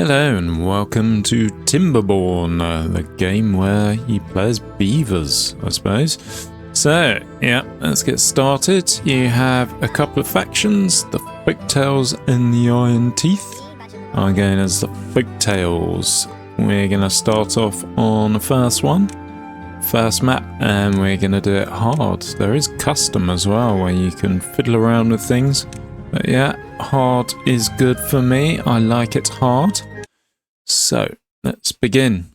Hello and welcome to Timberborn, the game where you play as beavers, I suppose. So, yeah, let's get started. You have a couple of factions, the Folktails and the Iron Teeth. I'm going as the Folktails. We're going to start off on the first map, and we're going to do it hard. There is custom as well, where you can fiddle around with things. But yeah, hard is good for me. I like it hard. So, let's begin.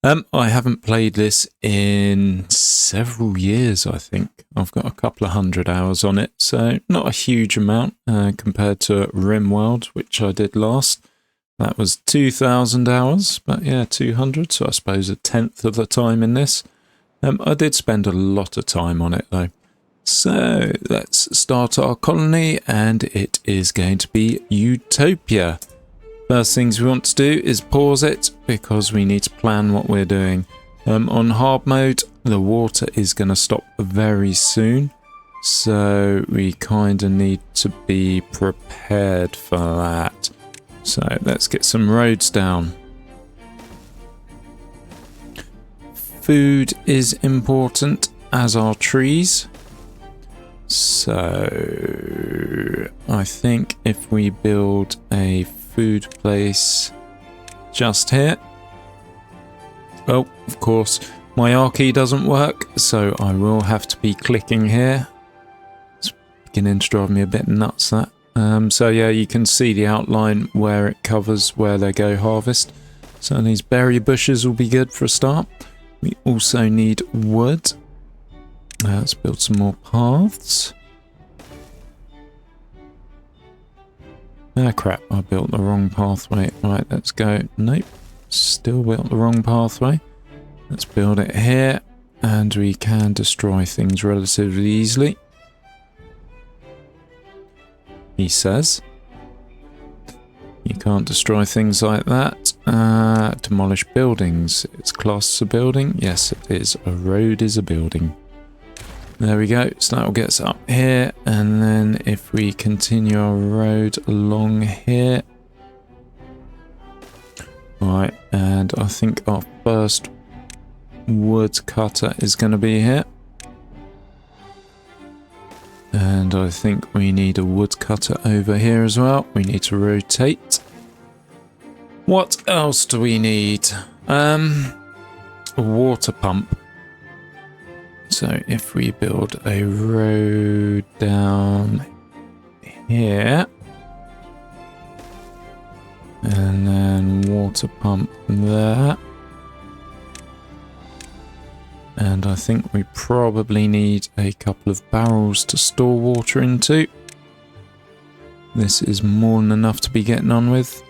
I haven't played this in several years, I think. I've got a couple of 100 hours on it, so not a huge amount compared to RimWorld, which I did last. That was 2,000 hours, but yeah, 200, so I suppose a tenth of the time in this. I did spend a lot of time on it though. So let's start our colony, and it is going to be Utopia. First things we want to do is pause it, because we need to plan what we're doing. On hard mode, the water is going to stop very soon, so we kind of need to be prepared for that. So let's get some roads down. Food is important, as are trees. So I think if we build a food place just here. Oh, of course, my R key doesn't work, so I will have to be clicking here. It's beginning to drive me a bit nuts, that. So yeah, you can see the outline where it covers where they go harvest. So these berry bushes will be good for a start. We also need wood. Let's build some more paths. Ah crap, I built the wrong pathway. Right, let's go. Nope, still built the wrong pathway. Let's build it here, and we can destroy things relatively easily. He says. You can't destroy things like that. Demolish buildings. It's classed as a building. Yes, it is. A road is a building. There we go. So that will get us up here. And then if we continue our road along here. Right. And I think our first wood cutter is going to be here. And I think we need a wood cutter over here as well. We need to rotate. What else do we need? A water pump. So if we build a road down here. And then water pump there. And I think we probably need a couple of barrels to store water into. This is more than enough to be getting on with.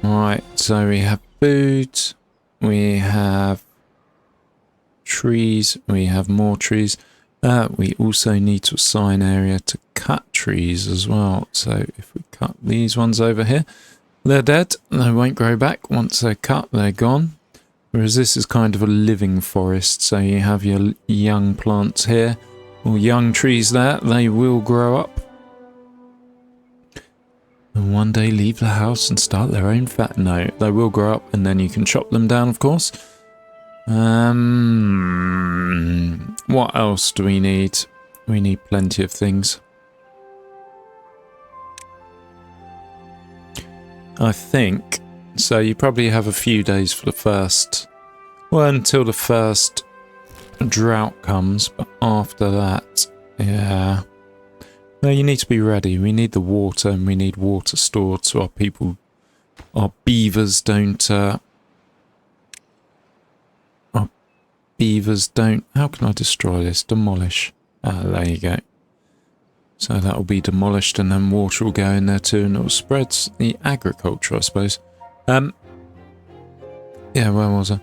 Right, so we have food, we have trees, we have more trees. We also need to assign area to cut trees as well. So if we cut these ones over here, they're dead, they won't grow back. Once they're cut, they're gone. Whereas this is kind of a living forest, so you have your young plants here, or young trees there, they will grow up. And one day leave the house and start their own fat. No, they will grow up, and then you can chop them down, of course. What else do we need? We need plenty of things. I think, so you probably have a few days for the first, well, until the first drought comes, but after that, yeah. No, you need to be ready. We need the water, and we need water stored so our beavers don't, how can I destroy this? Demolish. There you go. So that will be demolished, and then water will go in there too, and it will spread the agriculture, I suppose. Yeah, where was I?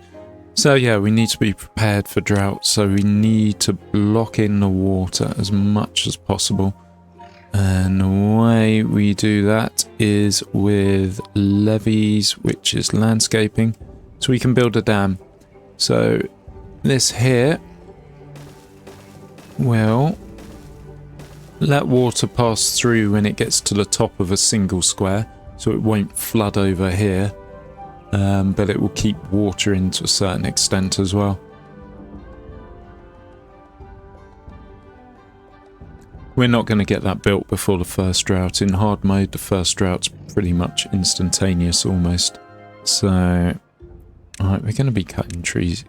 So yeah, we need to be prepared for drought, so we need to block in the water as much as possible. And the way we do that is with levees, which is landscaping, so we can build a dam. So this here will let water pass through when it gets to the top of a single square, so it won't flood over here, but it will keep water in to a certain extent as well. We're not going to get that built before the first drought. In hard mode, the first drought's pretty much instantaneous almost. So, alright, we're going to be cutting trees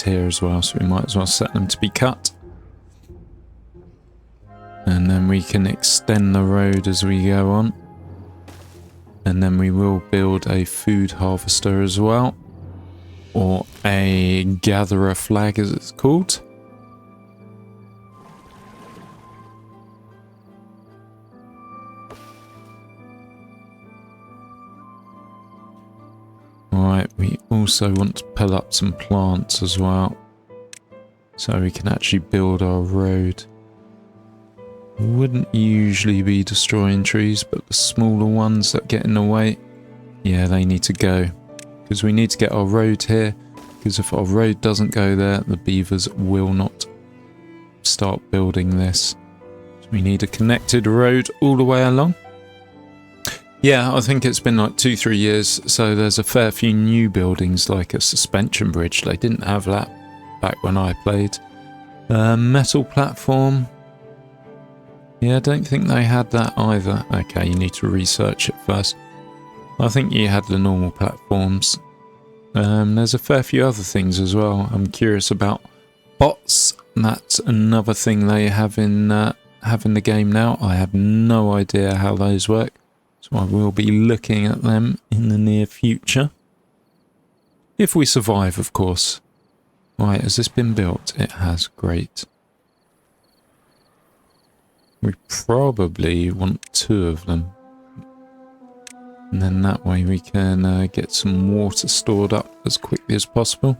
here as well, so we might as well set them to be cut. And then we can extend the road as we go on. And then we will build a food harvester as well. Or a gatherer flag as it's called. Alright, we also want to pull up some plants as well. So we can actually build our road. Wouldn't usually be destroying trees, but the smaller ones that get in the way, yeah, they need to go. Because we need to get our road here, because if our road doesn't go there, the beavers will not start building this. So we need a connected road all the way along. Yeah, I think it's been like 2-3 years, so there's a fair few new buildings, like a suspension bridge. They didn't have that back when I played. Metal platform. Yeah, I don't think they had that either. Okay, you need to research it first. I think you had the normal platforms. There's a fair few other things as well. I'm curious about bots. That's another thing they have in the game now. I have no idea how those work. So I will be looking at them in the near future. If we survive, of course. Right, has this been built? It has. Great. We probably want 2 of them. And then that way we can get some water stored up as quickly as possible.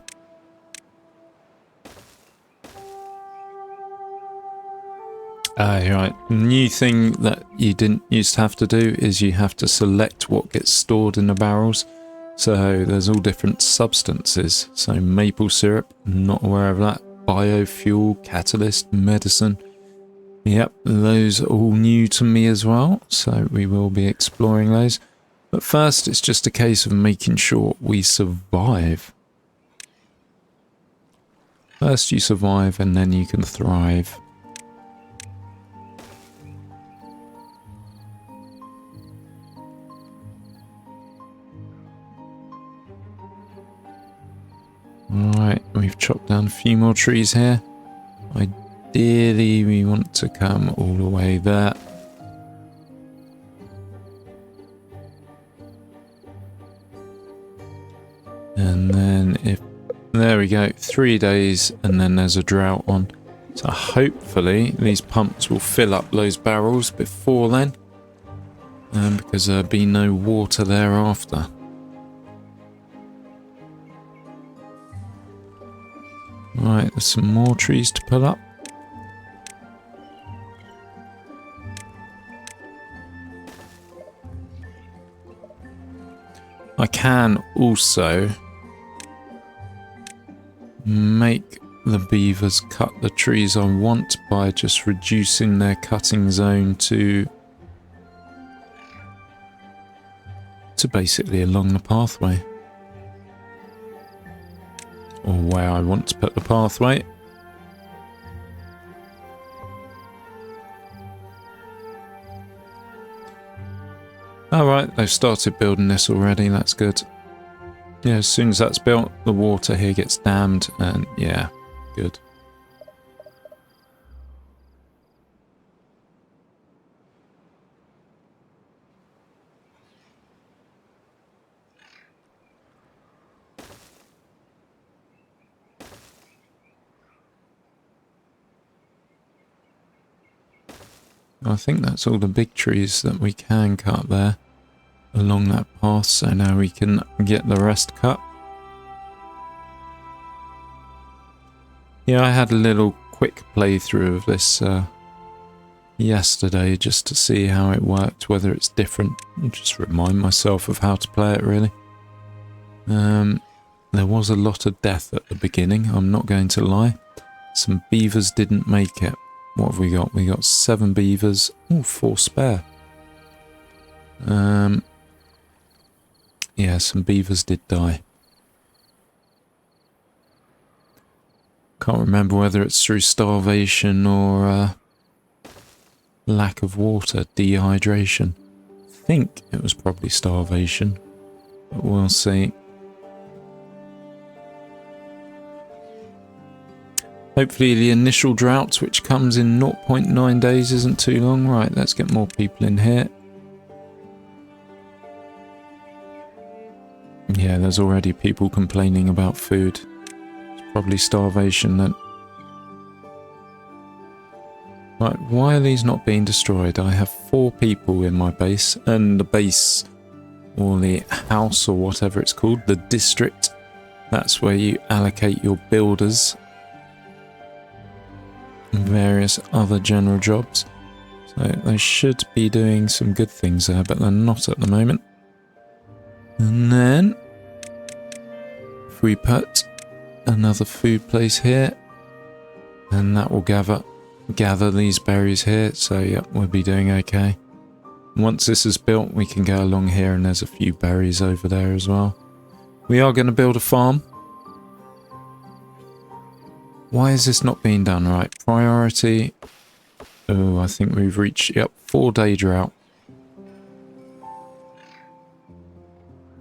Right. The new thing that you didn't used to have to do is you have to select what gets stored in the barrels. So there's all different substances. So maple syrup, not aware of that. Biofuel, catalyst, medicine. Yep, those are all new to me as well. So we will be exploring those. But first, it's just a case of making sure we survive. First you survive and then you can thrive. Alright, we've chopped down a few more trees here. Ideally, we want to come all the way there. And then if... There we go, 3 days and then there's a drought on. So hopefully these pumps will fill up those barrels before then. Because there'll be no water thereafter. Right, there's some more trees to pull up. I can also make the beavers cut the trees I want by just reducing their cutting zone to basically along the pathway. Or where I want to put the pathway. Alright, they've started building this already, that's good. Yeah, as soon as that's built, the water here gets dammed, and yeah, good. I think that's all the big trees that we can cut there along that path, so now we can get the rest cut. Yeah, I had a little quick playthrough of this yesterday just to see how it worked, whether it's different, just remind myself of how to play it really. There was a lot of death at the beginning, I'm not going to lie. Some beavers didn't make it. What have we got? We got 7 beavers. Oh, 4 spare. Yeah, some beavers did die. Can't remember whether it's through starvation or lack of water, dehydration. I think it was probably starvation, but we'll see. Hopefully the initial drought, which comes in 0.9 days, isn't too long. Right, let's get more people in here. Yeah, there's already people complaining about food. It's probably starvation then. Right, why are these not being destroyed? I have 4 people in my base, and the base, or the house, or whatever it's called, the district, that's where you allocate your builders and various other general jobs. So they should be doing some good things there, but they're not at the moment. And then, if we put another food place here, then that will gather these berries here, so yeah, we'll be doing okay. Once this is built, we can go along here, and there's a few berries over there as well. We are going to build a farm. Why is this not being done right? Priority. Oh, I think we've reached, yep, 4-day drought.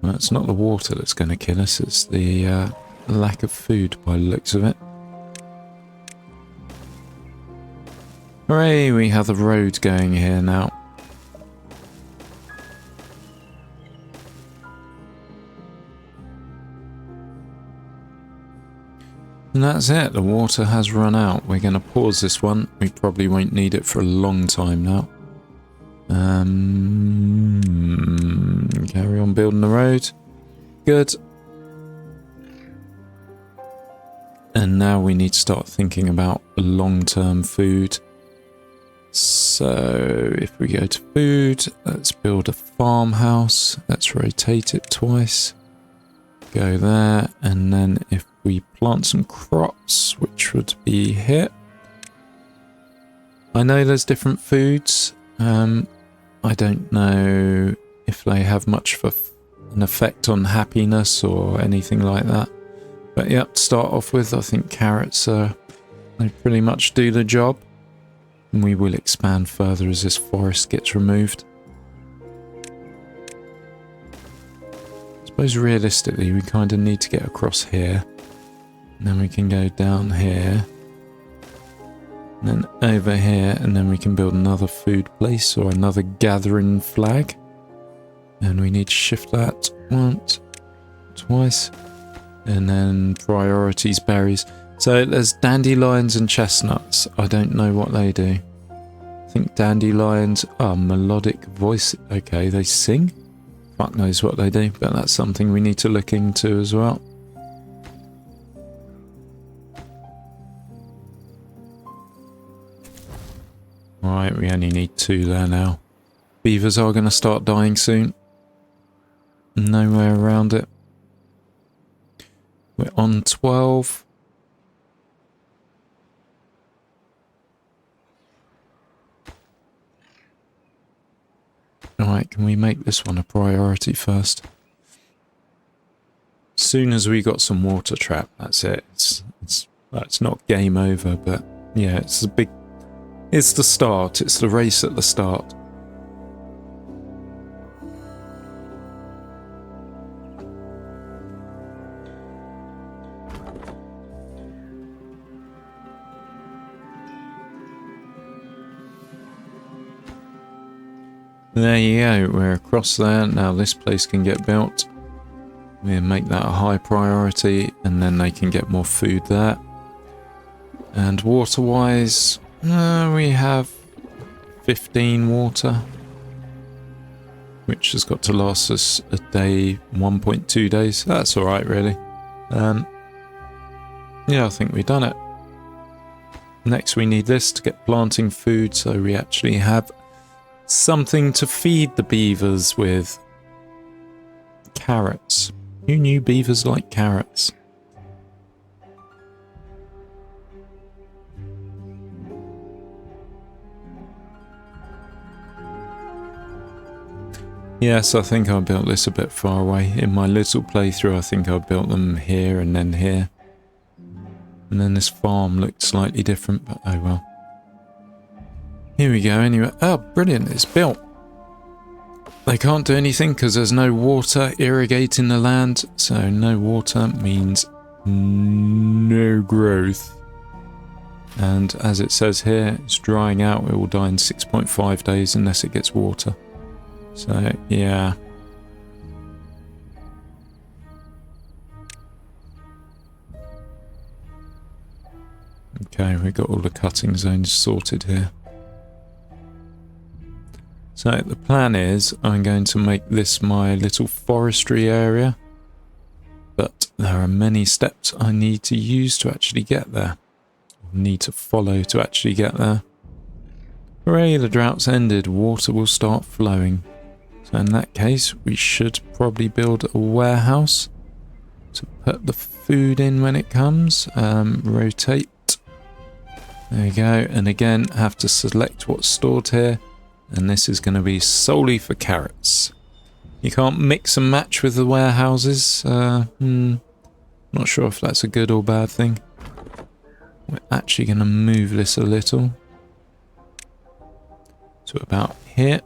Well, it's not the water that's going to kill us, it's the lack of food by the looks of it. Hooray, we have the road going here now. And that's it, the water has run out. We're going to pause this one. We probably won't need it for a long time now. Carry on building the road. Good. And now we need to start thinking about long-term food. So if we go to food, let's build a farmhouse. Let's rotate it twice. Go there, and then if we plant some crops, which would be here. I know there's different foods. I don't know if they have much of an effect on happiness or anything like that. But yeah, to start off with, I think carrots they pretty much do the job. And we will expand further as this forest gets removed. I suppose realistically we kind of need to get across here. And then we can go down here. And then over here, and then we can build another food place or another gathering flag. And we need to shift that once, twice. And then priorities, berries. So there's dandelions and chestnuts. I don't know what they do. I think dandelions are melodic voice. Okay, they sing. Fuck knows what they do, but that's something we need to look into as well. Right, we only need 2 there now. Beavers are going to start dying soon. No way around it. We're on 12. Alright, can we make this one a priority first? As soon as we got some water trap, that's it. It's not game over, but yeah, it's the start. It's the race at the start. There you go, we're across there. Now this place can get built. We'll make that a high priority, and then they can get more food there. And water-wise, we have 15 water, which has got to last us a day, 1.2 days. That's alright, really. Yeah, I think we've done it. Next, we need this to get planting food, so we actually have something to feed the beavers with. Carrots. Who knew beavers like carrots? Yes, I think I built this a bit far away. In my little playthrough, I think I built them here and then here. And then this farm looked slightly different, but oh well. Here we go, anyway. Oh, brilliant, it's built. They can't do anything because there's no water irrigating the land. So no water means no growth. And as it says here, it's drying out. It will die in 6.5 days unless it gets water. So, yeah. Okay, we've got all the cutting zones sorted here. So the plan is I'm going to make this my little forestry area. But there are many steps I need to use to actually get there. Need to follow to actually get there. Hooray, the drought's ended. Water will start flowing. So in that case, we should probably build a warehouse to put the food in when it comes. Rotate. There you go. And again, have to select what's stored here. And this is going to be solely for carrots. You can't mix and match with the warehouses. Not sure if that's a good or bad thing. We're actually going to move this a little to about here.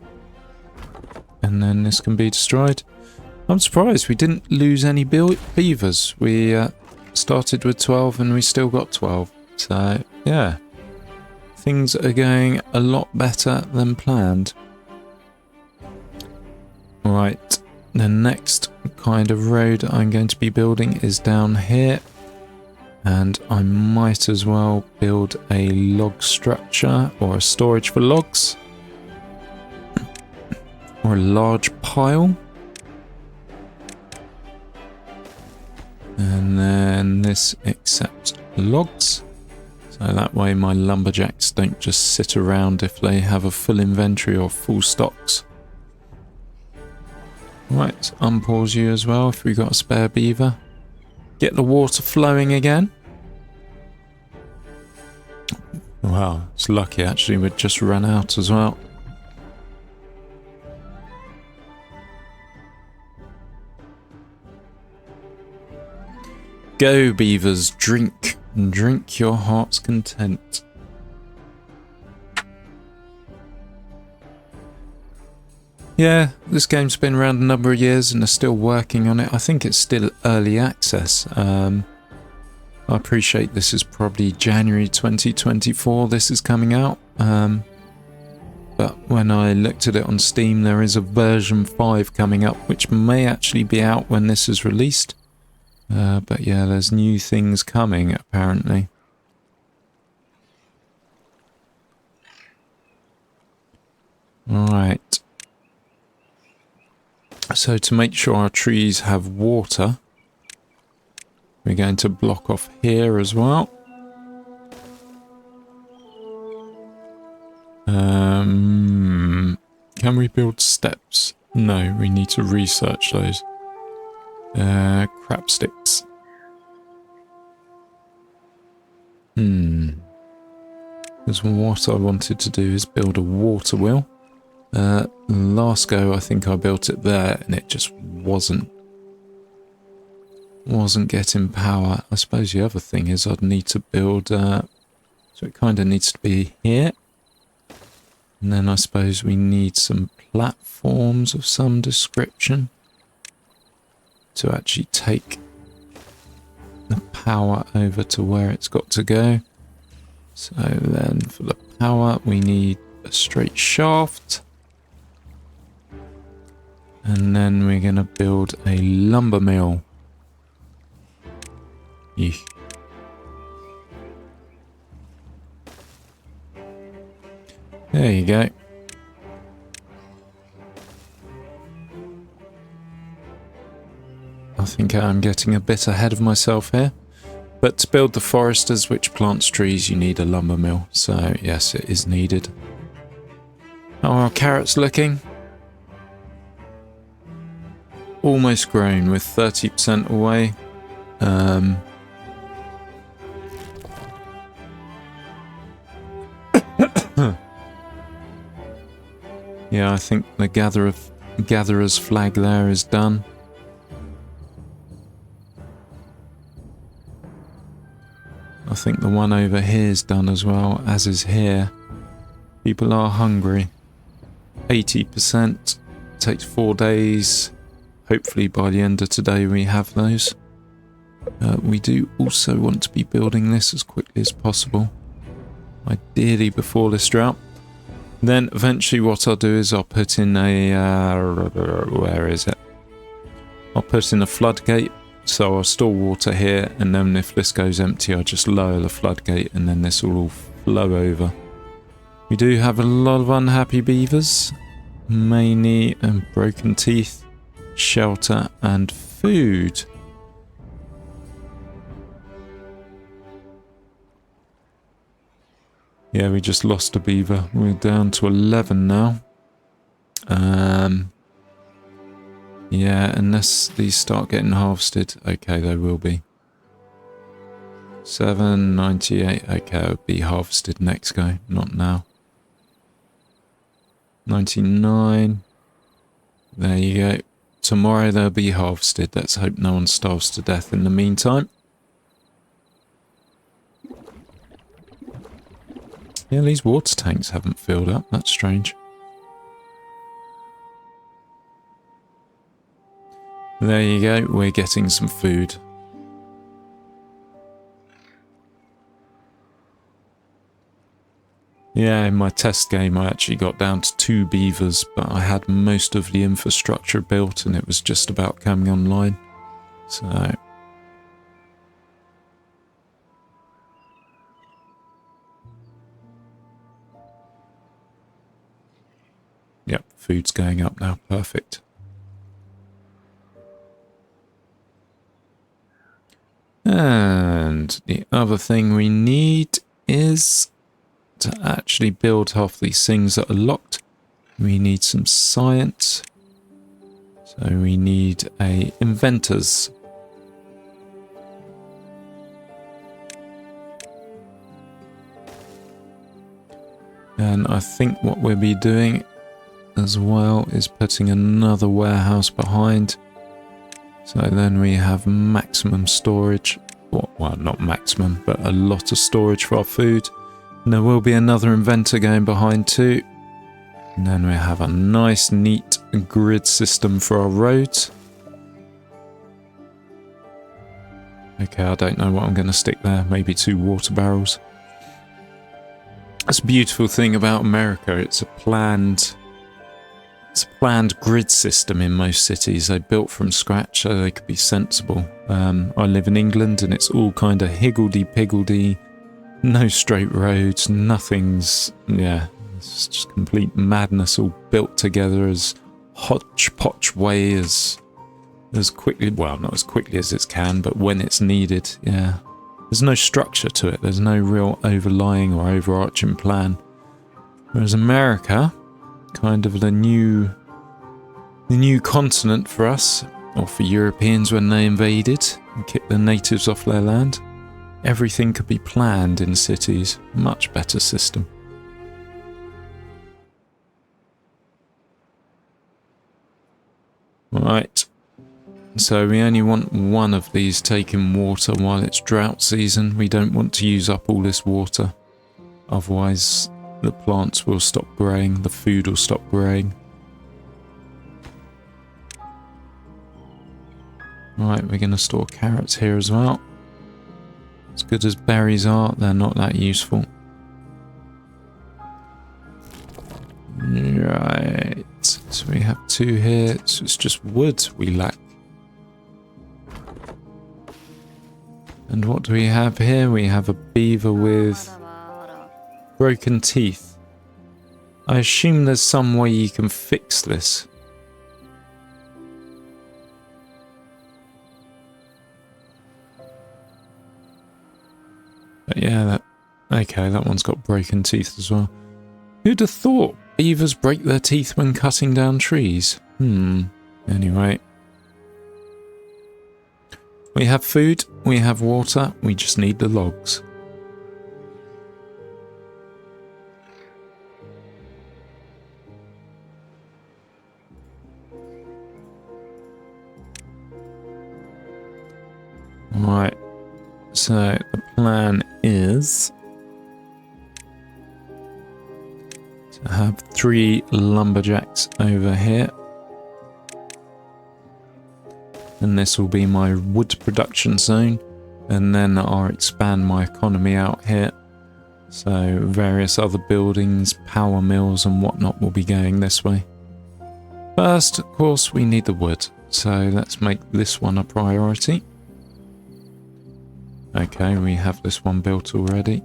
And then this can be destroyed. I'm surprised we didn't lose any beavers. We started with 12 and we still got 12. So, yeah. Things are going a lot better than planned. Right. The next kind of road I'm going to be building is down here. And I might as well build a log structure or a storage for logs. Or a large pile. And then this accepts logs. So that way my lumberjacks don't just sit around if they have a full inventory or full stocks. Right, unpause you as well if we've got a spare beaver. Get the water flowing again. Wow, it's lucky actually we'd just run out as well. Go beavers, drink. Drink your heart's content. Yeah, this game's been around a number of years and they're still working on it. I think it's still early access. I appreciate this is probably January 2024 this is coming out. But when I looked at it on Steam, there is a version 5 coming up, which may actually be out when this is released. But yeah, there's new things coming apparently. Alright. So to make sure our trees have water, we're going to block off here as well. Can we build steps? No, we need to research those. Crap sticks. Because what I wanted to do is build a water wheel. Last go I think I built it there and it just wasn't getting power. I suppose the other thing is I'd need to build so it kind of needs to be here, and then I suppose we need some platforms of some description to actually take the power over to where it's got to go. So then for the power we need a straight shaft. And then we're going to build a lumber mill. Eesh. There you go. I think I'm getting a bit ahead of myself here. But to build the foresters which plants trees, you need a lumber mill. So yes, it is needed. How are our carrots looking? Almost grown with 30% away. Yeah, I think the gather of gatherer's flag there is done. I think the one over here is done as well, as is here. People are hungry. 80%. Takes 4 days. Hopefully by the end of today we have those. We do also want to be building this as quickly as possible. Ideally before this drought. Then eventually what I'll do is I'll put in a... where is it? I'll put in a floodgate. So I'll store water here, and then if this goes empty I'll just lower the floodgate and then this will all flow over. We do have a lot of unhappy beavers. Mainly broken teeth, shelter and food. Yeah, we just lost a beaver. We're down to 11 now. Yeah, unless these start getting harvested. Okay, they will be. 798. Okay, it'll be harvested next go, not now. 99. There you go. Tomorrow they'll be harvested. Let's hope no one starves to death in the meantime. Yeah, these water tanks haven't filled up. That's strange. There you go. We're getting some food. Yeah, in my test game I actually got down to 2 beavers, but I had most of the infrastructure built and it was just about coming online. So... Yep, food's going up now. Perfect. And the other thing we need is to actually build half these things that are locked. We need some science. So we need a inventors. And I think what we'll be doing as well is putting another warehouse behind. So then we have maximum storage. Well, not maximum, but a lot of storage for our food. And there will be another inventor going behind too. And then we have a nice, neat grid system for our roads. Okay, I don't know what I'm going to stick there. Maybe 2 water barrels. That's a beautiful thing about America. It's a planned grid system in most cities. They built from scratch so they could be sensible. I live in England and it's all kind of higgledy-piggledy, no straight roads, nothing's, yeah, it's just complete madness all built together as hodgepodge way as quickly, well, not as quickly as it can, but when it's needed, yeah. There's no structure to it, there's no real overlying or overarching plan. Whereas America, kind of the new continent for us, or for Europeans when they invaded and kicked the natives off their land. Everything could be planned in cities. Much better system. Right. So we only want one of these taking water while it's drought season. We don't want to use up all this water. Otherwise the plants will stop growing, the food will stop growing. Right, we're going to store carrots here as well. As good as berries are, they're not that useful. Right, so we have 2 here, so it's just wood we lack. And what do we have here? We have a beaver with broken teeth. I assume there's some way you can fix this. But yeah, okay, that one's got broken teeth as well. Who'd have thought beavers break their teeth when cutting down trees? Anyway. We have food, we have water, we just need the logs. Right, so the plan is to have 3 lumberjacks over here. And this will be my wood production zone. And then I'll expand my economy out here. So various other buildings, power mills and whatnot will be going this way. First, of course, we need the wood. So let's make this one a priority. Okay, we have this one built already.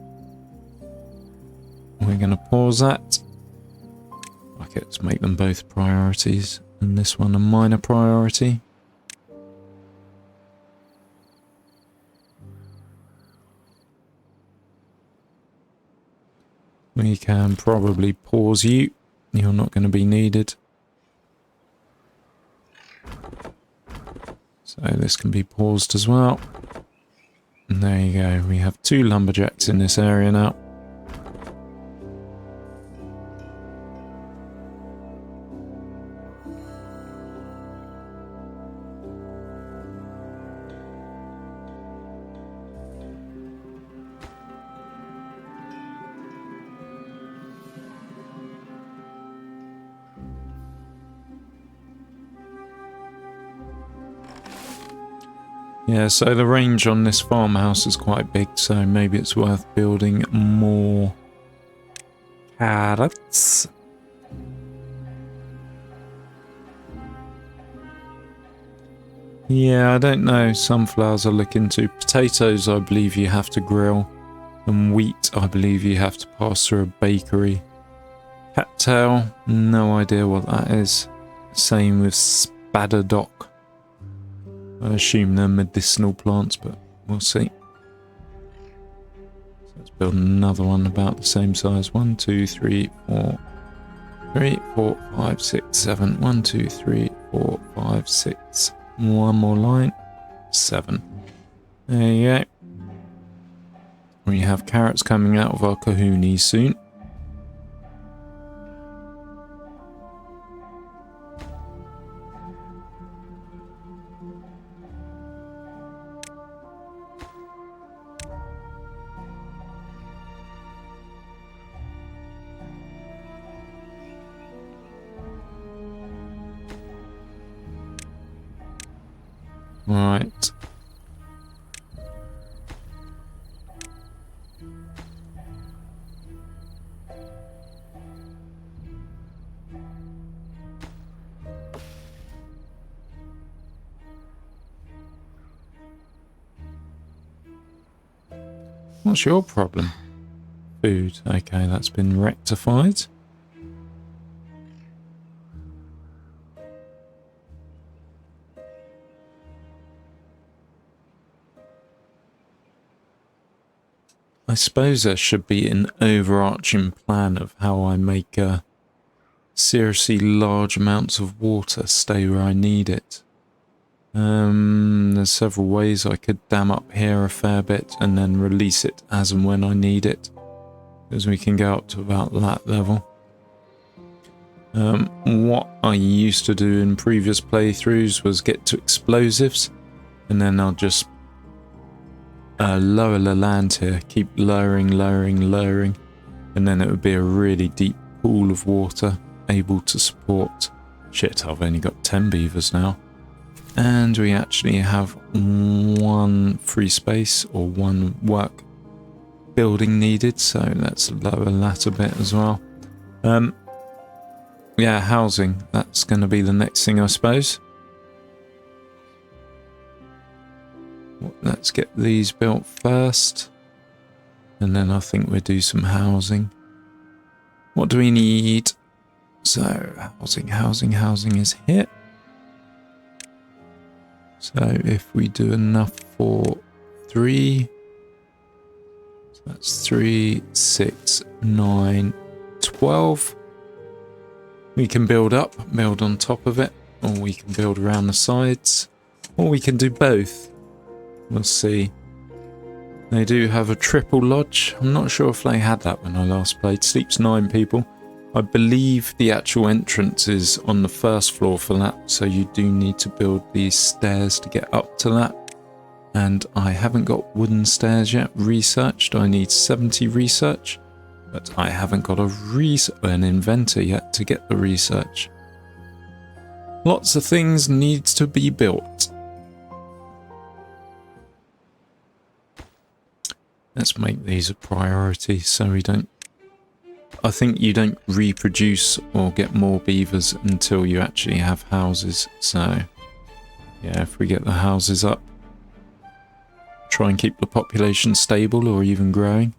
We're going to pause that. Okay, let's make them both priorities. And this one a minor priority. We can probably pause you. You're not going to be needed. So this can be paused as well. And there you go. We have 2 lumberjacks in this area now. Yeah, so the range on this farmhouse is quite big, so maybe it's worth building more carrots. Yeah, I don't know. Sunflowers I look into. Potatoes, I believe you have to grill. And wheat, I believe you have to pass through a bakery. Cattail, no idea what that is. Same with spadadoc. I assume they're medicinal plants, but we'll see. So let's build another one about the same size. 1, 2, 3, 4. 3, 4, 5, 6, 7. 1, 2, 3, 4, 5, 6. One more line. 7. There you go. We have carrots coming out of our kahunis soon. Right. What's your problem? Food. Okay, that's been rectified. I suppose there should be an overarching plan of how I make seriously large amounts of water stay where I need it. There's several ways I could dam up here a fair bit and then release it as and when I need it, because we can go up to about that level. What I used to do in previous playthroughs was get to explosives, and then I'll just lower the land here, keep lowering, and then it would be a really deep pool of water able to support. Shit, I've only got 10 beavers now. And we actually have 1 free space or 1 work building needed, so let's lower that a bit as well. Yeah, housing, that's going to be the next thing, I suppose. Let's get these built first, and then I think we'll do some housing. What do we need? So housing is here. So if we do enough for 3, so that's 3, 6, 9, 12. We can build up, build on top of it, or we can build around the sides, or we can do both. We'll see. They do have a triple lodge. I'm not sure if they had that when I last played. Sleeps 9 people. I believe the actual entrance is on the first floor for that, so you do need to build these stairs to get up to that. And I haven't got wooden stairs yet researched. I need 70 research, but I haven't got an inventor yet to get the research. Lots of things need to be built. Let's make these a priority so we don't... I think you don't reproduce or get more beavers until you actually have houses. So, yeah, if we get the houses up, try and keep the population stable or even growing.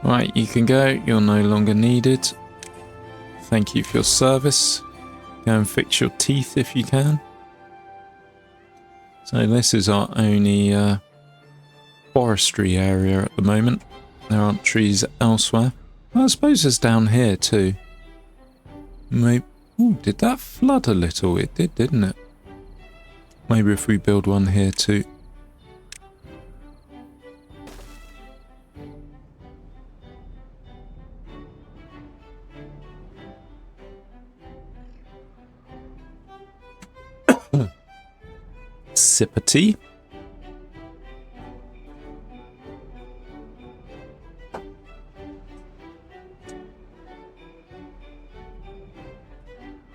Right, you can go. You're no longer needed. Thank you for your service. Go and fix your teeth if you can. So this is our only forestry area at the moment. There aren't trees elsewhere. Well, I suppose there's down here too. Maybe... Ooh, did that flood a little? It did, didn't it? Maybe if we build one here too. Sip of tea.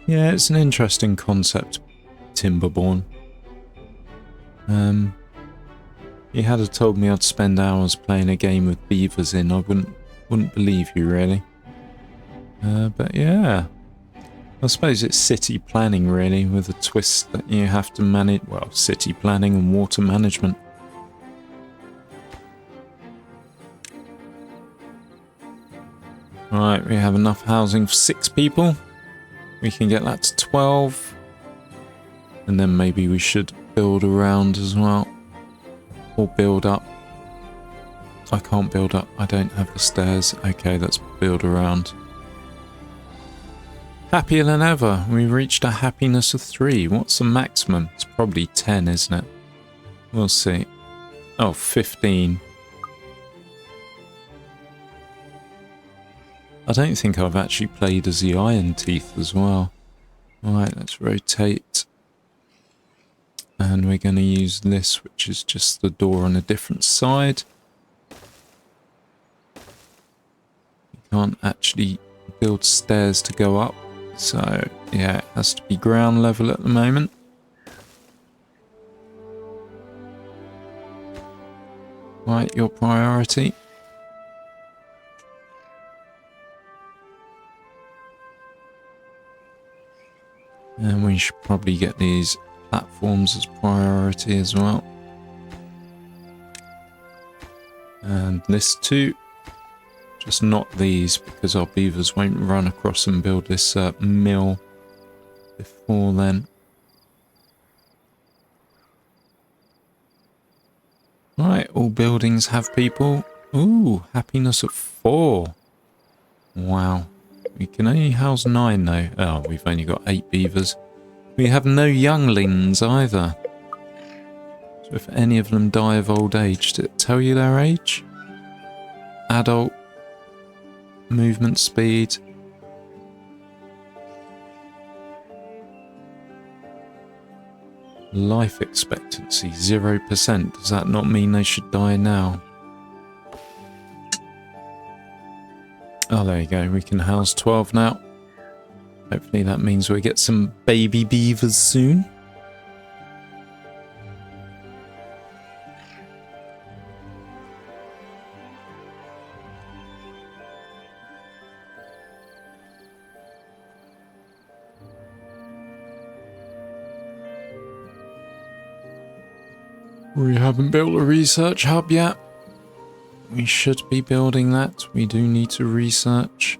Yeah, it's an interesting concept, Timberborn. You had have told me I'd spend hours playing a game with beavers in, I wouldn't believe you really. But yeah. I suppose it's city planning really, with a twist that you have to manage, well, city planning and water management. Right, we have enough housing for 6 people. We can get that to 12. And then maybe we should build around as well. Or build up. I can't build up, I don't have the stairs. Okay, let's build around. Happier than ever. We reached a happiness of 3. What's the maximum? It's probably 10, isn't it? We'll see. Oh, 15. I don't think I've actually played as the Iron Teeth as well. Alright, let's rotate. And we're going to use this, which is just the door on a different side. You can't actually build stairs to go up. So, yeah, it has to be ground level at the moment. Right, your priority. And we should probably get these platforms as priority as well. And this too. Just not these, because our beavers won't run across and build this mill before then. Right, all buildings have people. Ooh, happiness at 4. Wow. We can only house 9 though. Oh, we've only got 8 beavers. We have no younglings either. So if any of them die of old age, did it tell you their age? Adult. Movement speed. Life expectancy 0%. Does that not mean they should die now? Oh, there you go. We can house 12 now. Hopefully that means we get some baby beavers soon. We haven't built a research hub yet. We should be building that. We do need to research.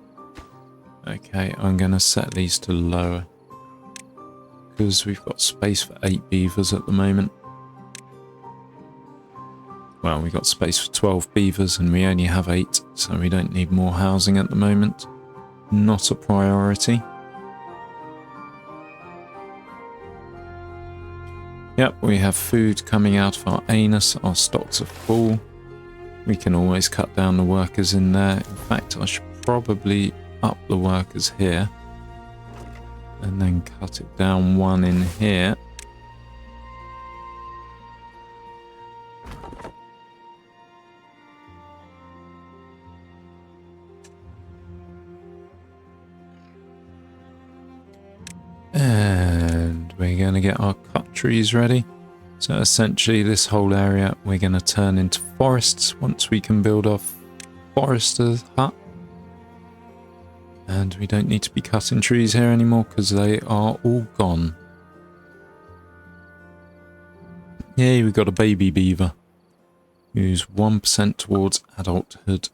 Okay, I'm going to set these to lower. Because we've got space for 8 beavers at the moment. Well, we've got space for 12 beavers and we only have 8. So we don't need more housing at the moment. Not a priority. Yep, we have food coming out of our anus. Our stocks are full. We can always cut down the workers in there. In fact, I should probably up the workers here. And then cut it down one in here. And we're going to get our cut trees ready. So essentially this whole area we're going to turn into forests once we can build our forester's hut. And we don't need to be cutting trees here anymore because they are all gone. Yay, we got a baby beaver who's 1% towards adulthood.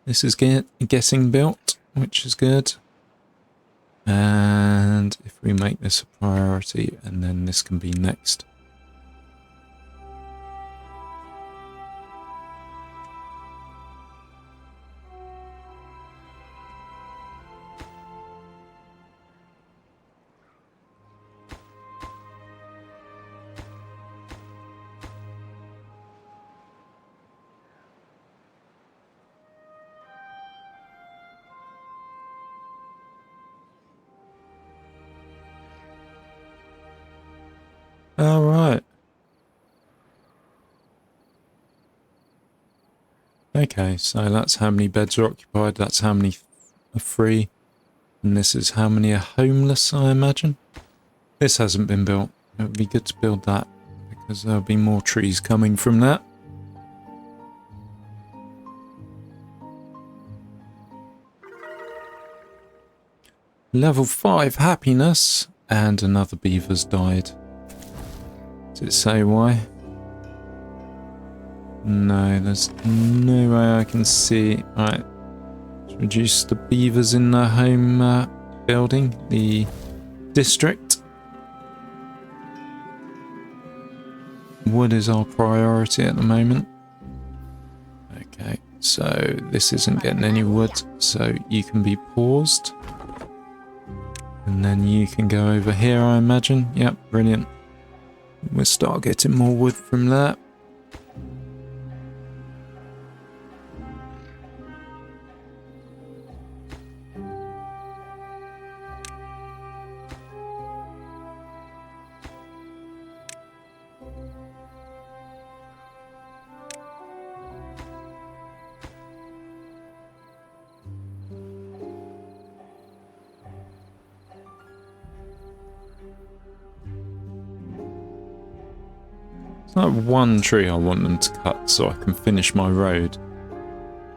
This is getting built, which is good. And if we make this a priority, and then this can be next. All right. Okay, so that's how many beds are occupied, that's how many are free, and this is how many are homeless, I imagine. This hasn't been built. It would be good to build that, because there'll be more trees coming from that. Level 5 happiness, and another beaver's died. Does it say why? No, there's no way I can see. Right, let's reduce the beavers in the home building, the district. Wood is our priority at the moment. Okay, so this isn't getting any wood, so you can be paused. And then you can go over here, I imagine. Yep, brilliant. We'll start getting more wood from that. Like one tree I want them to cut so I can finish my road.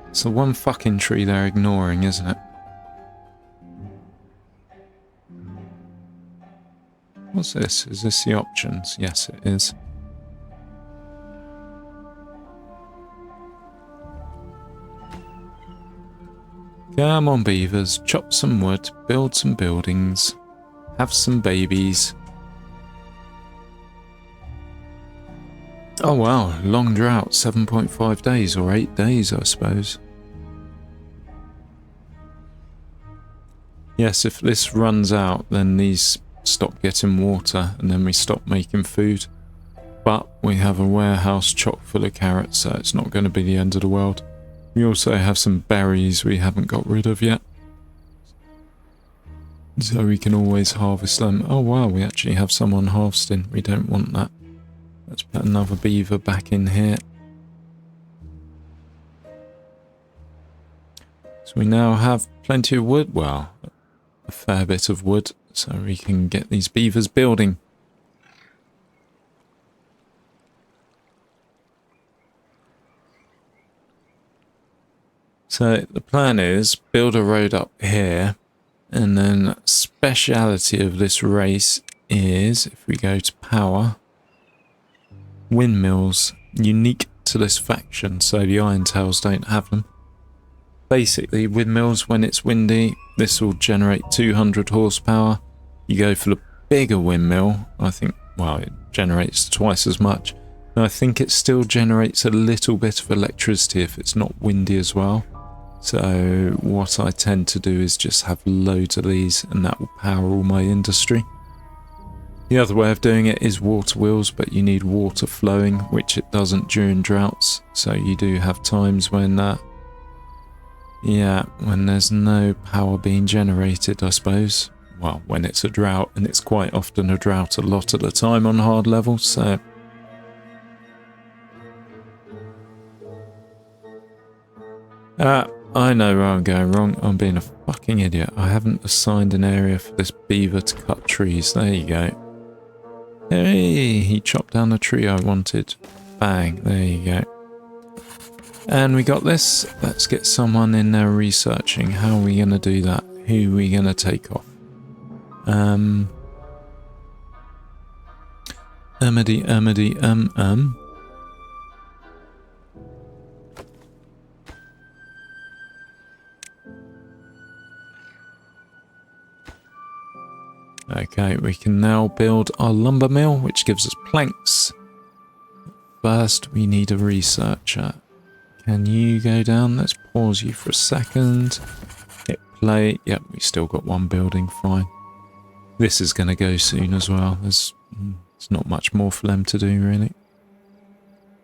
It's the one fucking tree they're ignoring, isn't it? What's this? Is this the options? Yes, it is. Come on, beavers. Chop some wood, build some buildings, have some babies. Oh wow, long drought, 7.5 days or 8 days, I suppose. Yes, if this runs out, then these stop getting water and then we stop making food. But we have a warehouse chock full of carrots, so it's not going to be the end of the world. We also have some berries we haven't got rid of yet, so we can always harvest them. Oh wow, we actually have someone harvesting. We don't want that. Let's put another beaver back in here. So we now have plenty of wood. Well, a fair bit of wood, so we can get these beavers building. So the plan is build a road up here, and then speciality of this race is, if we go to power, windmills, unique to this faction, so the Irontails don't have them. Basically, windmills, when it's windy, this will generate 200 horsepower. You go for the bigger windmill, I think, well, it generates twice as much. And I think it still generates a little bit of electricity if it's not windy as well. So what I tend to do is just have loads of these, and that will power all my industry. The other way of doing it is water wheels, but you need water flowing, which it doesn't during droughts. So you do have times when, when there's no power being generated, I suppose. Well, when it's a drought, and it's quite often a drought a lot of the time on hard levels, so... I know where I'm going wrong. I'm being a fucking idiot. I haven't assigned an area for this beaver to cut trees. There you go. Hey, he chopped down the tree I wanted. Bang, there you go. And we got this. Let's get someone in there researching. How are we going to do that? Who are we going to take off? Okay, we can now build our lumber mill, which gives us planks. First, we need a researcher. Can you go down? Let's pause you for a second. Hit play. Yep, we still got one building, fine. This is going to go soon as well. There's not much more for them to do, really.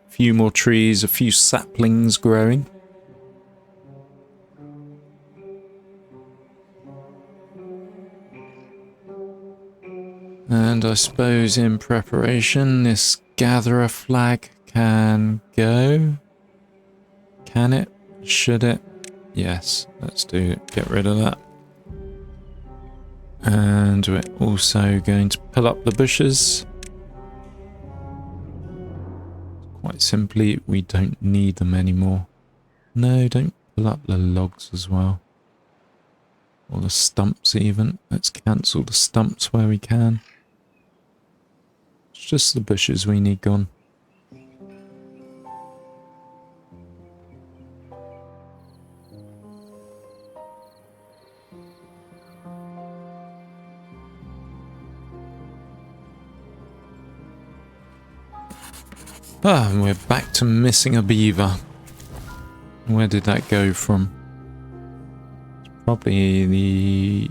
A few more trees, a few saplings growing. And I suppose in preparation, this gatherer flag can go. Can it? Should it? Yes, let's do it. Get rid of that. And we're also going to pull up the bushes. Quite simply, we don't need them anymore. No, don't pull up the logs as well. Or the stumps even. Let's cancel the stumps where we can. It's just the bushes we need gone. Ah, and we're back to missing a beaver. Where did that go from? It's probably the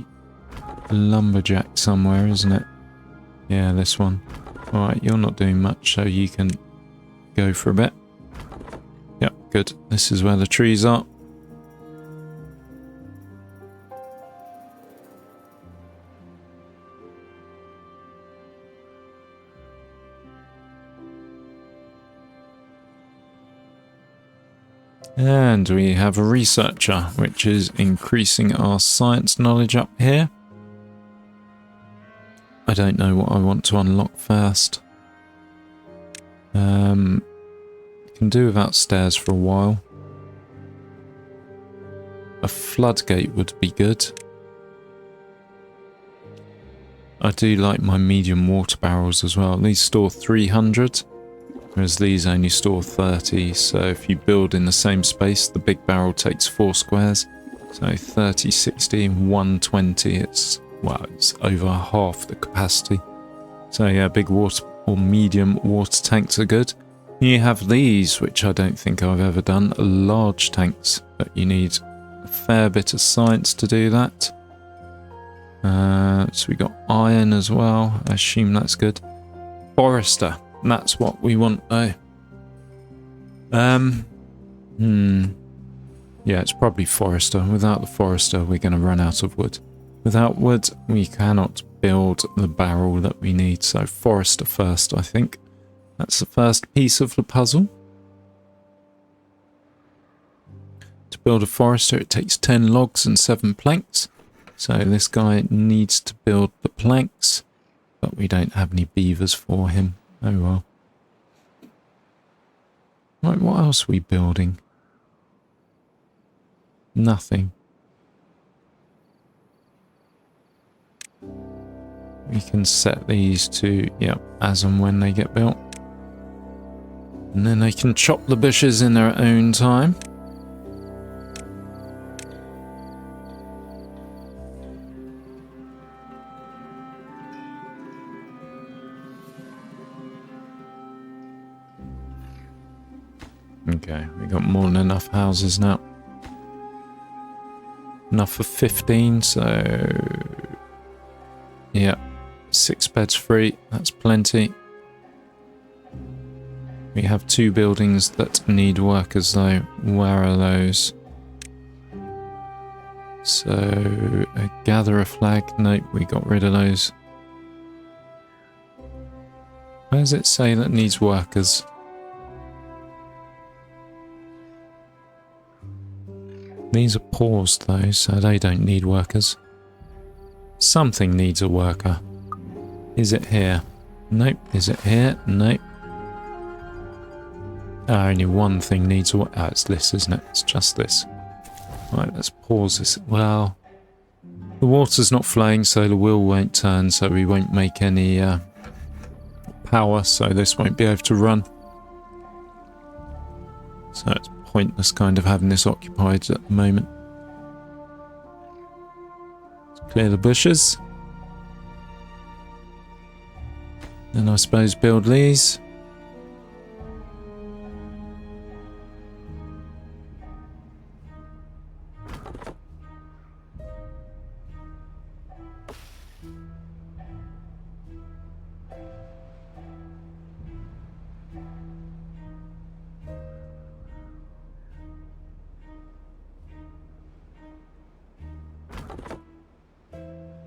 lumberjack somewhere, isn't it? Yeah, this one. Alright, you're not doing much, so you can go for a bit. Yep, good. This is where the trees are. And we have a researcher, which is increasing our science knowledge up here. I don't know what I want to unlock first. Can do without stairs for a while. A floodgate would be good. I do like my medium water barrels as well. These store 300, whereas these only store 30. So if you build in the same space, the big barrel takes 4 squares. So 30, 60, 120. It's over half the capacity. So yeah, big water or medium water tanks are good. You have these, which I don't think I've ever done, large tanks, but you need a fair bit of science to do that. So we got iron as well. I assume that's good. Forester, that's what we want though. Yeah, it's probably forester. Without the forester, we're going to run out of wood. Without wood, we cannot build the barrel that we need. So forester first, I think. That's the first piece of the puzzle. To build a forester, it takes 10 logs and 7 planks. So this guy needs to build the planks, but we don't have any beavers for him. Oh well. Right, what else are we building? Nothing. We can set these to, as and when they get built. And then they can chop the bushes in their own time. Okay, we got more than enough houses now. enough for 15, so yeah, 6 beds free, that's plenty. We have 2 buildings that need workers though. Where are those? So, gather a flag. Nope, we got rid of those. Where does it say that needs workers? These are paused though, so they don't need workers. Something needs a worker. Is it here? Nope. Is it here? Nope. Only one thing needs a worker. Oh, it's this, isn't it? It's just this. Right, let's pause this. Well, the water's not flowing, so the wheel won't turn, so we won't make any power, so this won't be able to run. So it's pointless kind of having this occupied at the moment. Let's clear the bushes. Then I suppose build these.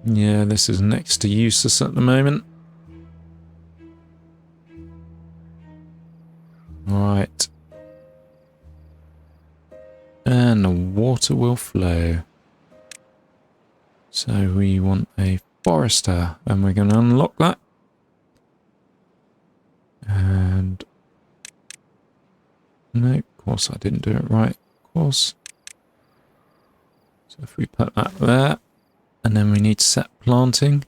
Yeah, this is next to useless at the moment. Right. And the water will flow. So we want a forester, and we're going to unlock that. And no, of course I didn't do it right. Of course. So if we put that there. And then we need to set planting.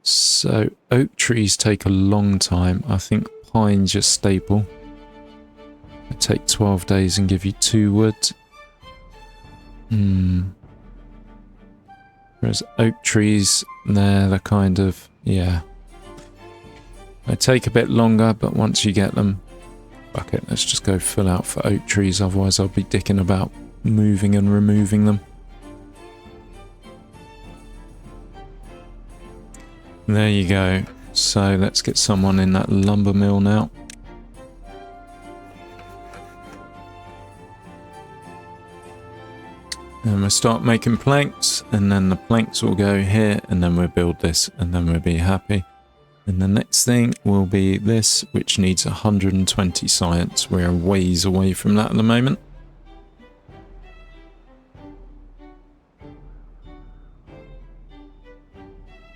So oak trees take a long time. I think pine's your staple. They take 12 days and give you 2 wood. Whereas oak trees, they're kind of, yeah. They take a bit longer, but once you get them, fuck it, let's just go full out for oak trees. Otherwise I'll be dicking about moving and removing them. There you go. So let's get someone in that lumber mill now. And we'll start making planks, and then the planks will go here, and then we'll build this, and then we'll be happy. And the next thing will be this, which needs 120 science. We're ways away from that at the moment.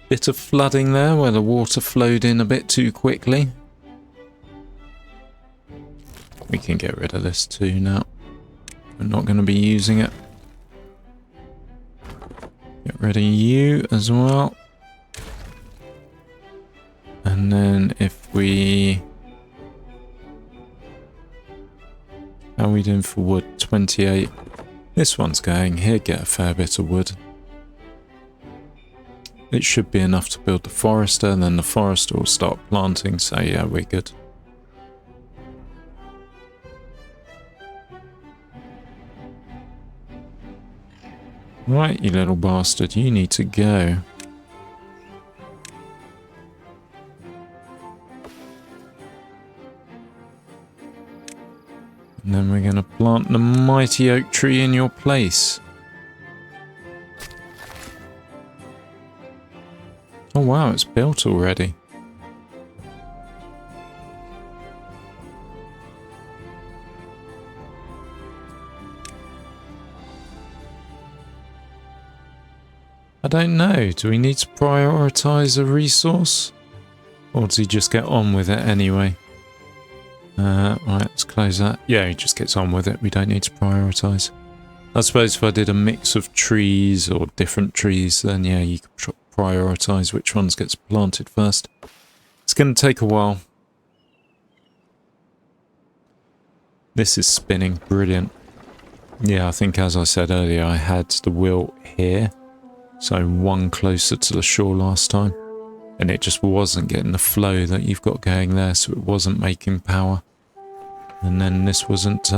Bit of flooding there where the water flowed in a bit too quickly. We can get rid of this too now. We're not going to be using it. Get rid of you as well. And then if we... How are we doing for wood? 28. This one's going here, get a fair bit of wood. It should be enough to build the forester, and then the forester will start planting, so yeah, we're good. Right, you little bastard, you need to go. And then we're going to plant the mighty oak tree in your place. Oh wow, it's built already. I don't know, do we need to prioritise a resource? Or does he just get on with it anyway? Right, let's close that. Yeah, he just gets on with it, we don't need to prioritise. I suppose if I did a mix of trees or different trees, then yeah, you could prioritise which ones gets planted first. It's going to take a while. This is spinning, brilliant. Yeah, I think as I said earlier, I had the wheel here, so one closer to the shore last time, and it just wasn't getting the flow that you've got going there, so it wasn't making power. And then this wasn't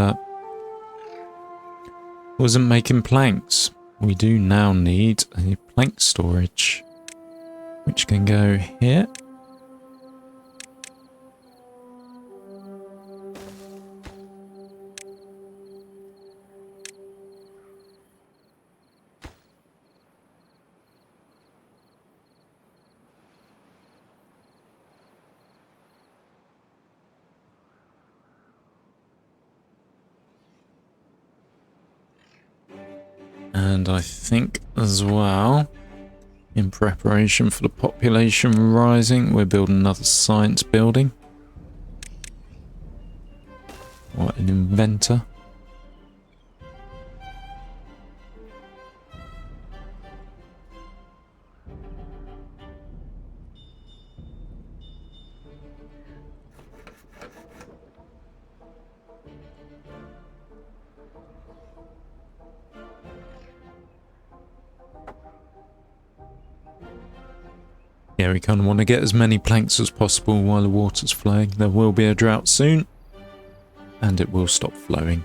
making planks. we do now need a plank storage, which can go here. And I think as well, in preparation for the population rising, we're building another science building. What an inventor. Yeah, we kind of want to get as many planks as possible while the water's flowing. There will be a drought soon, and it will stop flowing.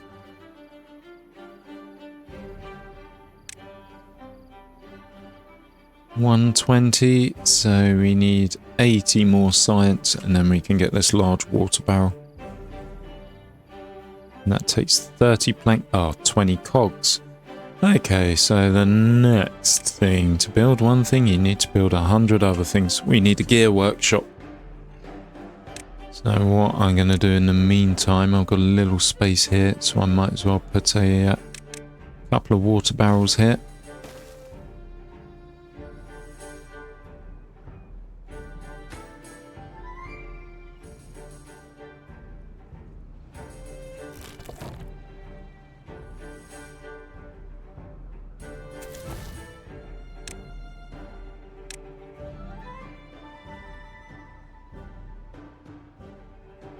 $120, so we need 80 more science, and then we can get this large water barrel. And that takes 30 plank, 20 cogs. Okay, so the next thing, to build one thing, you need to build 100 other things. We need a gear workshop. So what I'm going to do in the meantime, I've got a little space here, so I might as well put a couple of water barrels here.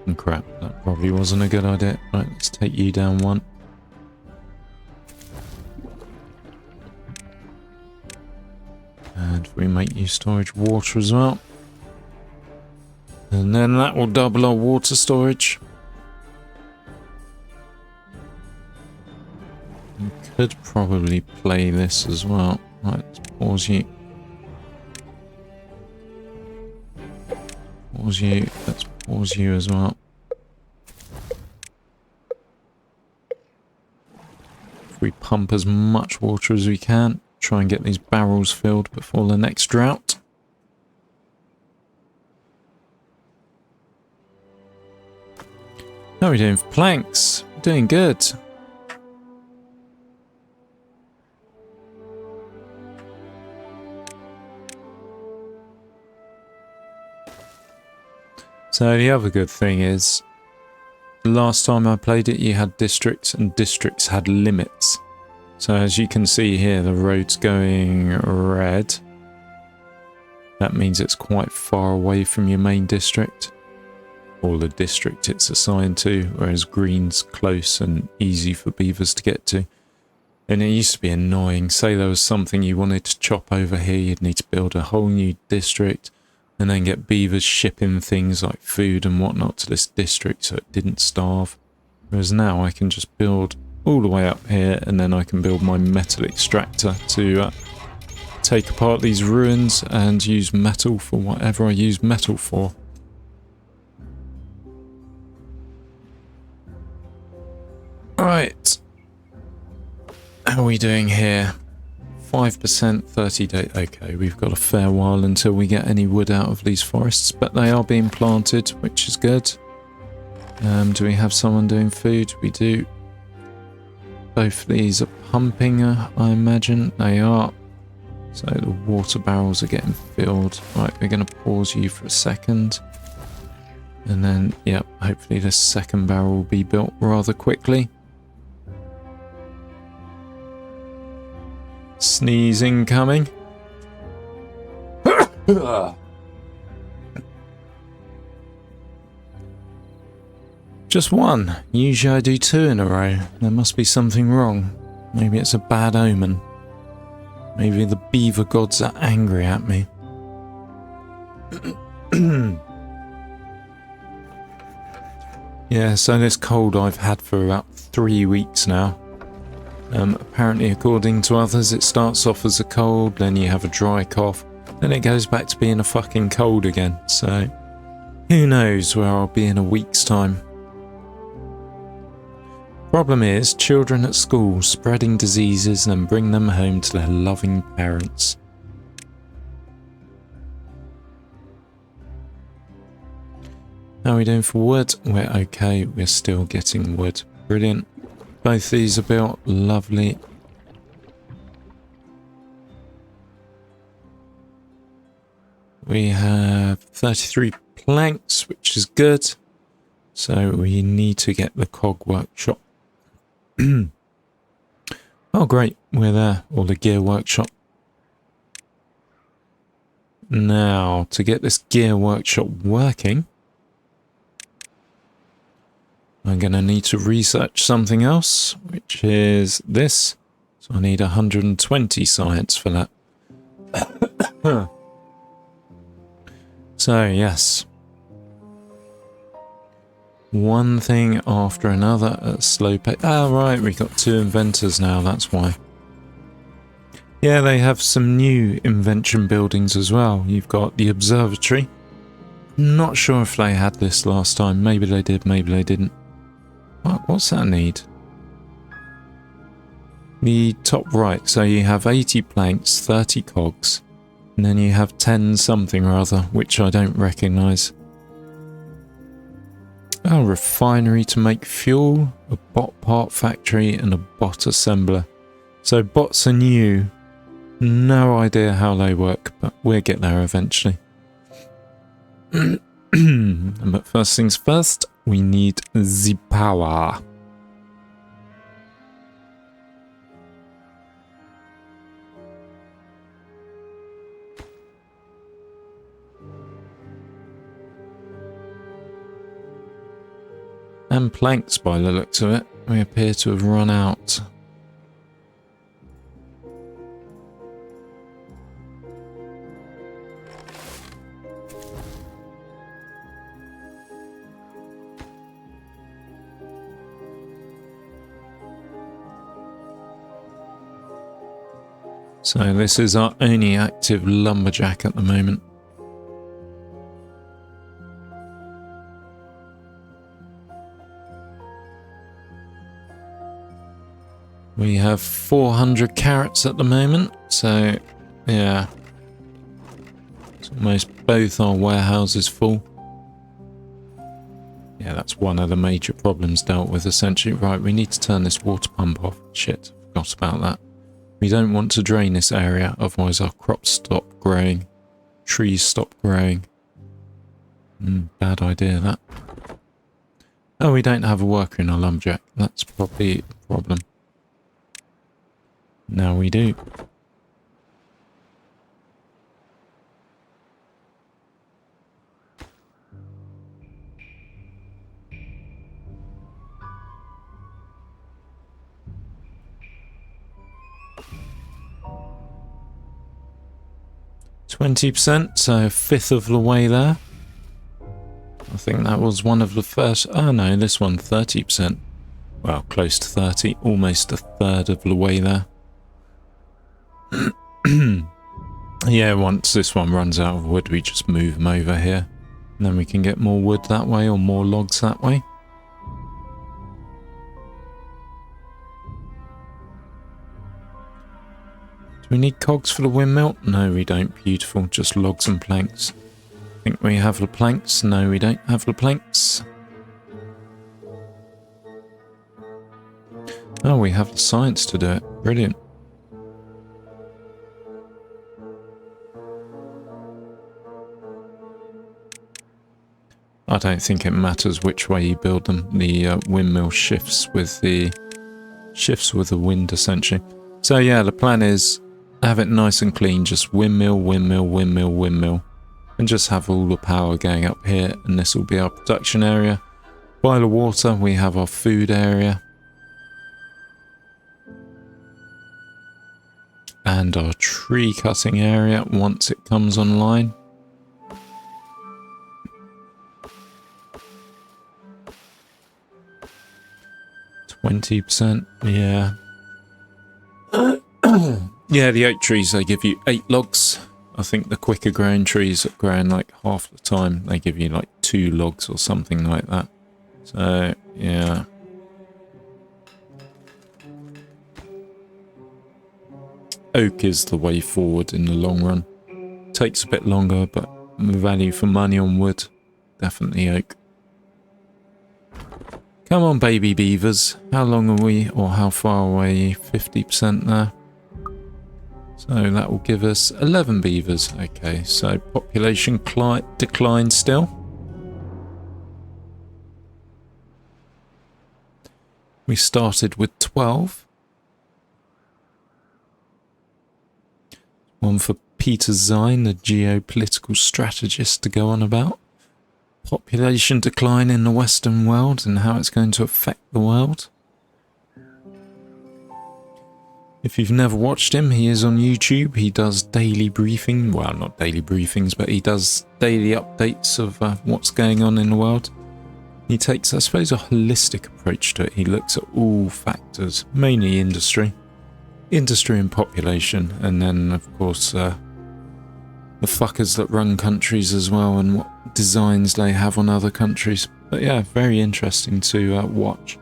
And crap, that probably wasn't a good idea. Right, let's take you down one. And we make you storage water as well. And then that will double our water storage. We could probably play this as well. Right, let's pause you. Pause you. Let's pause you as well. If we pump as much water as we can, try and get these barrels filled before the next drought. How are we doing for planks? Doing good. So the other good thing is, the last time I played it, you had districts, and districts had limits. So as you can see here, the road's going red. That means it's quite far away from your main district, or the district it's assigned to, whereas green's close and easy for beavers to get to. And it used to be annoying. Say there was something you wanted to chop over here, you'd need to build a whole new district, and then get beavers shipping things like food and whatnot to this district so it didn't starve. Whereas now I can just build all the way up here, and then I can build my metal extractor to take apart these ruins and use metal for whatever I use metal for. Right. How are we doing here? 5%, 30 days. Okay, we've got a fair while until we get any wood out of these forests, but they are being planted, which is good. Do we have someone doing food? We do. Both these are pumping, I imagine. They are. So the water barrels are getting filled. Right, we're going to pause you for a second. And then, yep, hopefully this second barrel will be built rather quickly. Sneezing coming. Just one. Usually I do two in a row. There must be something wrong. Maybe it's a bad omen. Maybe the beaver gods are angry at me. Yeah, so this cold I've had for about 3 weeks now. Apparently, according to others, it starts off as a cold, then you have a dry cough, then it goes back to being a fucking cold again. So, who knows where I'll be in a week's time. Problem is, children at school spreading diseases and bring them home to their loving parents. How are we doing for wood? We're okay, we're still getting wood. Brilliant. Both these are built. Lovely. We have 33 planks, which is good. So we need to get the cog workshop. Oh great, we're there. Or the gear workshop. Now, to get this gear workshop working, I'm going to need to research something else, which is this. So I need 120 science for that. So, yes. One thing after another at a slow pace. Ah, right, we've got 2 inventors now, that's why. Yeah, they have some new invention buildings as well. You've got the observatory. Not sure if they had this last time. Maybe they did, maybe they didn't. What's that need? The top right, so you have 80 planks, 30 cogs, and then you have 10 something or other, which I don't recognise. Oh, refinery to make fuel, a bot part factory, and a bot assembler. So bots are new. No idea how they work, but we'll get there eventually. But first things first, we need the power. And planks by the looks of it. We appear to have run out. So this is our only active lumberjack at the moment. We have 400 carrots at the moment, so yeah. It's almost both our warehouses full. Yeah, that's one of the major problems dealt with essentially. Right, we need to turn this water pump off. Shit, forgot about that. We don't want to drain this area, otherwise our crops stop growing. Trees stop growing. Bad idea, that. Oh, we don't have a worker in our lumberjack. That's probably a problem. Now we do. %, so a fifth of the way there. I think that was one of the first. Oh no, this one 30%. Well, close to 30, almost a third of the way there. Yeah, once this one runs out of wood, we just move them over here. And then we can get more wood that way or more logs that way. Do we need cogs for the windmill? No, we don't. Beautiful, just logs and planks. Think we have the planks? No, we don't have the planks. Oh, we have the science to do it. Brilliant. I don't think it matters which way you build them. The windmill shifts with the wind essentially. So yeah, the plan is have it nice and clean, just windmill, windmill, windmill, windmill, and just have all the power going up here, and this will be our production area. By the water, we have our food area. And our tree cutting area once it comes online. %, yeah. Yeah, the oak trees, they give you 8 logs. I think the quicker growing trees that grow in like half the time, they give you like 2 logs or something like that. So, yeah. Oak is the way forward in the long run. Takes a bit longer, but the value for money on wood, definitely oak. Come on, baby beavers. How long are we, or how far away? 50% there. So that will give us 11 beavers. Okay, so population decline still. We started with 12. One for Peter Zine, the geopolitical strategist, to go on about. Population decline in the Western world and how it's going to affect the world. If you've never watched him, he is on YouTube. He does daily briefing. Well, not daily briefings, but he does daily updates of what's going on in the world. He takes, I suppose, a holistic approach to it. He looks at all factors, mainly industry and population, and then, of course, the fuckers that run countries as well and what designs they have on other countries. But yeah, very interesting to watch.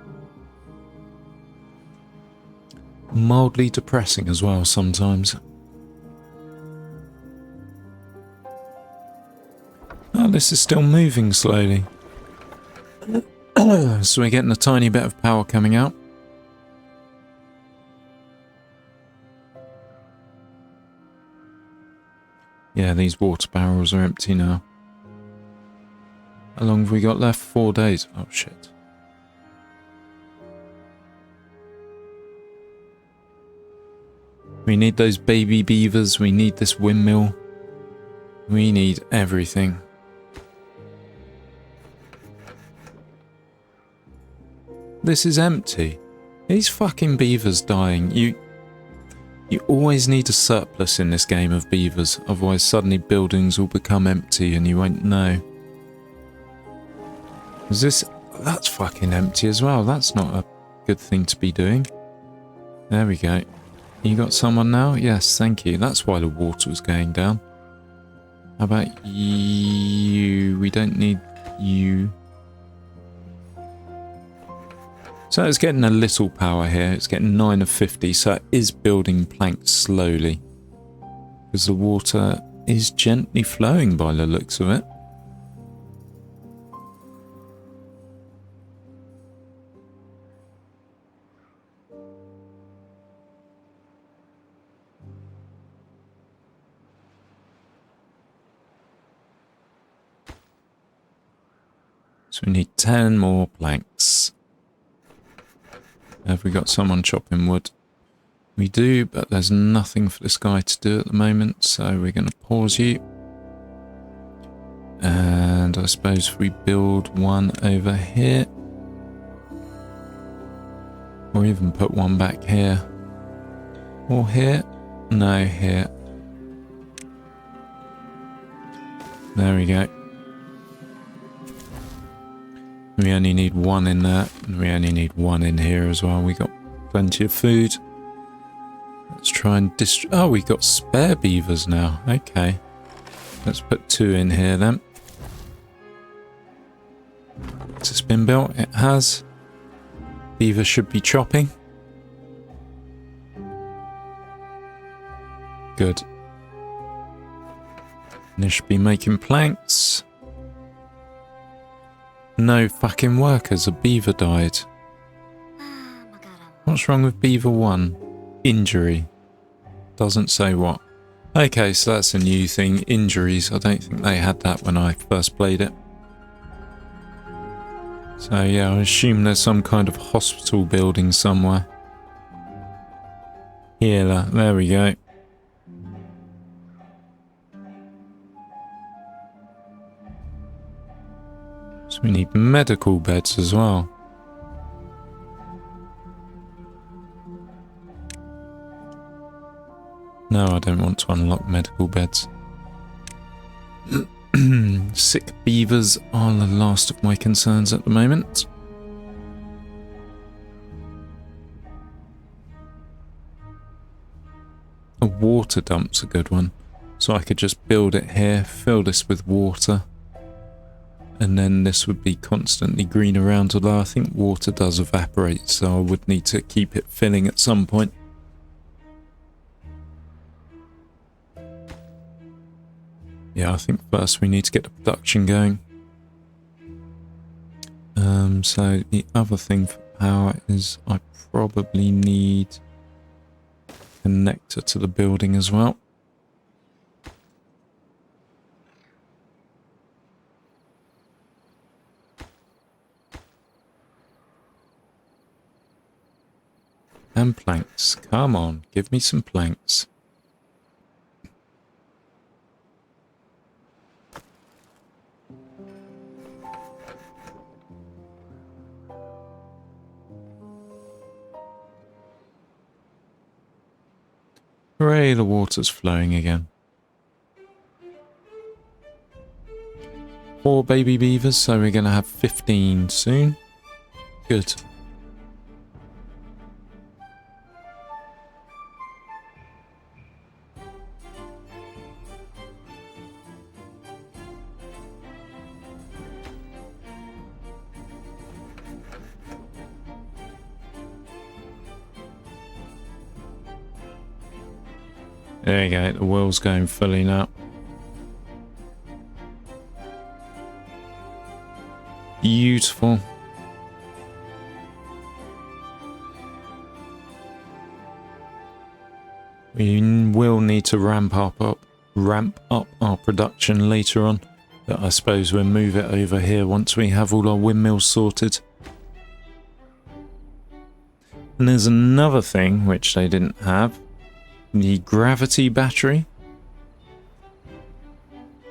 Mildly depressing as well sometimes. Oh, this is still moving slowly. So we're getting a tiny bit of power coming out. Yeah, these water barrels are empty now. How long have we got left? 4 days. Oh shit. We need those baby beavers, we need this windmill, we need everything. This is empty. These fucking beavers dying. You always need a surplus in this game of beavers, otherwise suddenly buildings will become empty and you won't know. Is this... That's fucking empty as well. That's not a good thing to be doing. There we go. You got someone now? Yes, thank you. That's why the water was going down. How about you? We don't need you. So it's getting a little power here. It's getting 9 of 50, so it is building planks slowly. Because the water is gently flowing by the looks of it. So we need 10 more planks. Have we got someone chopping wood? We do, but there's nothing for this guy to do at the moment, so we're going to pause you. And I suppose if we build one over here, or even put one back here, or here, no, here. There we go. We only need one in there, and we only need one in here as well. We got plenty of food. Let's try and oh, we got spare beavers now. Okay. Let's put 2 in here then. Has this been built? It has. Beaver should be chopping. Good. And they should be making planks. No fucking workers, a beaver died. What's wrong with beaver 1? Injury. Doesn't say what. Okay, so that's a new thing. Injuries. I don't think they had that when I first played it. So yeah, I assume there's some kind of hospital building somewhere. Healer. There we go. So we need medical beds as well. No, I don't want to unlock medical beds. Sick beavers are the last of my concerns at the moment. a water dump's a good one. So I could just build it here, fill this with water, and then this would be constantly green around, although I think water does evaporate, so I would need to keep it filling at some point. Yeah, I think first we need to get the production going. So the other thing for power is I probably need a connector to the building as well. And planks. Come on, give me some planks. Hooray, the water's flowing again. 4 baby beavers, so we're going to have 15 soon. Good. There you go, the wheel's going fully now. Beautiful. We will need to ramp up our production later on, but I suppose we'll move it over here once we have all our windmills sorted. And there's another thing which they didn't have. The gravity battery.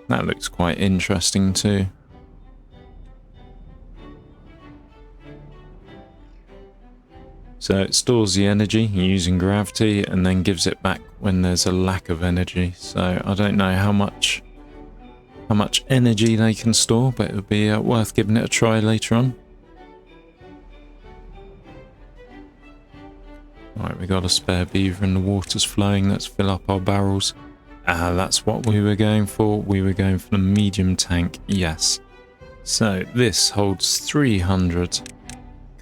That looks quite interesting too. So it stores the energy using gravity and then gives it back when there's a lack of energy. So I don't know how much energy they can store, but it would be worth giving it a try later on. Right, we got a spare beaver and the water's flowing. Let's fill up our barrels. Ah, that's what we were going for. We were going for the medium tank, yes. So this holds 300.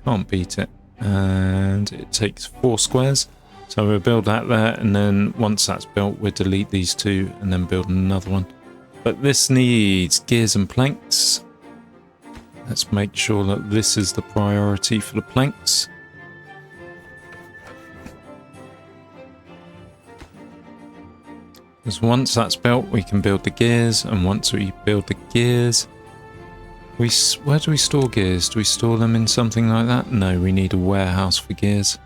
Can't beat it. And it takes 4 squares. So we'll build that there, and then once that's built, we'll delete these 2 and then build another one. But this needs gears and planks. Let's make sure that this is the priority for the planks. Because once that's built, we can build the gears, and once we build the gears, where do we store gears? Do we store them in something like that? No, we need a warehouse for gears.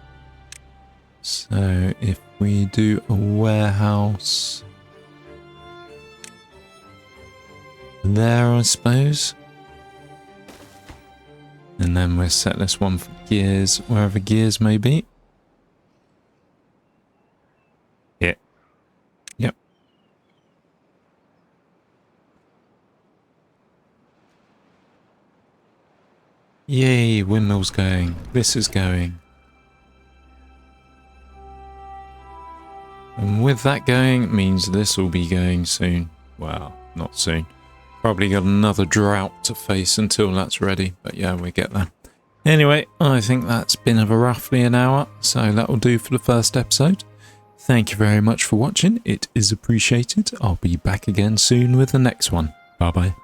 So if we do a warehouse there, I suppose, and then we'll set this one for gears, wherever gears may be. Yeah. Yep. Yay, windmill's going. This is going. And with that going, it means this will be going soon. Well, not soon. Probably got another drought to face until that's ready. But yeah, we'll get there. Anyway, I think that's been of roughly an hour. So that will do for the first episode. Thank you very much for watching. It is appreciated. I'll be back again soon with the next one. Bye bye.